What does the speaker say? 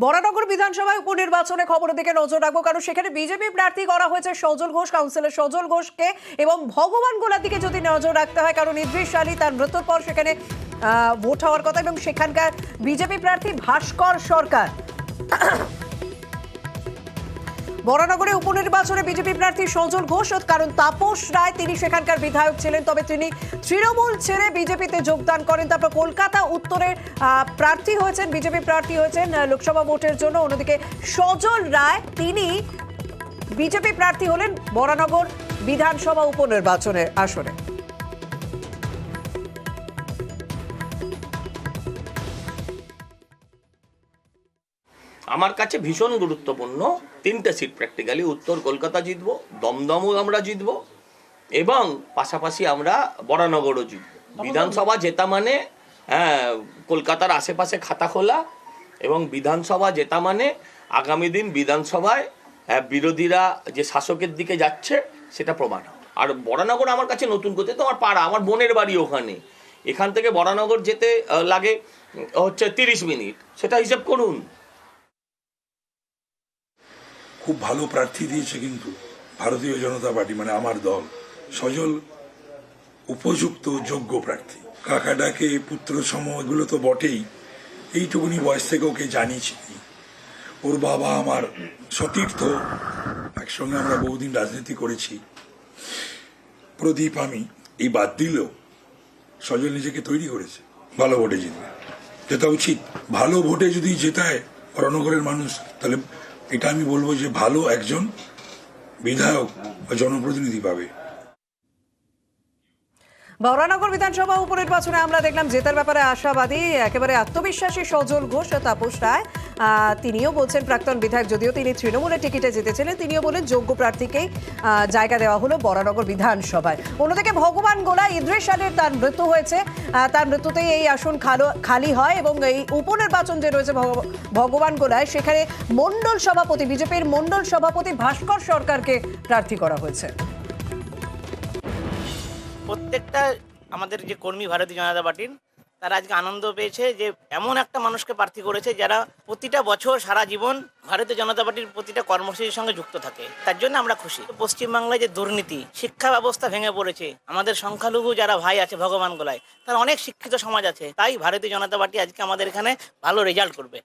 বরানগর বিধানসভায় উপনির্বাচনে খবরের দিকে নজর রাখবো, কারণ সেখানে বিজেপি প্রার্থী করা হয়েছে সজল ঘোষ, কাউন্সিলর সজল ঘোষকে। এবং ভগবান গোলার দিকে যদি নজর রাখতে হয়, কারণ ইদ্রিস আলী তার মৃত্যুর পর সেখানে ভোট হওয়ার কথা, এবং সেখানকার বিজেপি প্রার্থী ভাস্কর সরকার। বরানগরে উপনির্বাচনে বিজেপি প্রার্থী সজল ঘোষ, কারণ তাপস রায় তিনি সেখানকার বিধায়ক ছিলেন, তবে তিনি তৃণমূল ছেড়ে বিজেপিতে যোগদান করেন। তারপর কলকাতা উত্তরের প্রার্থী হয়েছেন, বিজেপি প্রার্থী হয়েছেন লোকসভা ভোটের জন্য। অন্যদিকে সজল রায় তিনি বিজেপি প্রার্থী হলেন বরানগর বিধানসভা উপনির্বাচনের আসনে। আমার কাছে ভীষণ গুরুত্বপূর্ণ। 3টে সিট প্র্যাকটিক্যালি উত্তর কলকাতা জিতবো, দমদমও আমরা জিতবো, এবং পাশাপাশি আমরা বরানগরও জিতবো। বিধানসভা জেতা মানে কলকাতার আশেপাশে খাতা খোলা, এবং বিধানসভা জেতা মানে আগামী দিন বিধানসভায় বিরোধীরা যে শাসকের দিকে যাচ্ছে সেটা প্রমাণ হবে। আর বরানগর আমার কাছে নতুন করতে তো আমার পাড়া, আমার বোনের বাড়ি ওখানে। এখান থেকে বরানগর যেতে লাগে হচ্ছে 30 মিনিট, সেটা হিসেব করুন। খুব ভালো প্রার্থী দিয়েছে কিন্তু ভারতীয় জনতা পার্টি, মানে আমার দল। সজল উপযুক্ত যোগ্য প্রার্থী, কাকা ডাকে পুত্র সম, এগুলো তো বটেই। এইটুকুনি বয়স থেকে ওকে জানিয়েছি। ওর বাবা আমার সতীর্থ, একসঙ্গে আমরা বহুদিন রাজনীতি করেছি। প্রদীপ আমি, এই বাদ দিলেও সজল নিজেকে তৈরি করেছে। ভালো ভোটে জিতবে, যেটা উচিত। ভালো ভোটে যদি জেতায় বরানগরের মানুষ, তাহলে এটা আমি বলবো যে ভালো একজন বিধায়ক বা জনপ্রতিনিধি পাবে। বরানগর বিধানসভা উপনির্বাচনে আমরা দেখলাম জেতার ব্যাপারে আশাবাদী, একেবারে আত্মবিশ্বাসী সজল ঘোষ। তাপস রায় তিনিও বলছেন, প্রাক্তন বিধায়ক যদিও তিনি তৃণমূলের টিকিটে জিতেছিলেন, তিনিও বলেন যোগ্য প্রার্থীকেই জায়গা দেওয়া হলো বরানগর বিধানসভায়। অন্যদিকে ভগবান গোলা, ইদ্রিস আলীর তার মৃত্যু হয়েছে, তার মৃত্যুতেই এই আসন খালি হয়, এবং এই উপনির্বাচন যে রয়েছে ভগবান গোলায়, সেখানে মণ্ডল সভাপতি, বিজেপির মণ্ডল সভাপতি ভাস্কর সরকারকে প্রার্থী করা হয়েছে। প্রত্যেকটা আমাদের যে কর্মী ভারতীয় জনতা পার্টির, তারা আজকে আনন্দ পেয়েছে যে এমন একটা মানুষকে প্রার্থী করেছে যারা প্রতিটা বছর সারা জীবন ভারতীয় জনতা পার্টির প্রতিটা কর্মসূচির সঙ্গে যুক্ত থাকে। তার জন্য আমরা খুশি। পশ্চিমবাংলায় যে দুর্নীতি, শিক্ষা ব্যবস্থা ভেঙে পড়েছে, আমাদের সংখ্যালঘু যারা ভাই আছে ভগবান গোলায়, তার অনেক শিক্ষিত সমাজ আছে, তাই ভারতীয় জনতা পার্টি আজকে আমাদের এখানে ভালো রেজাল্ট করবে।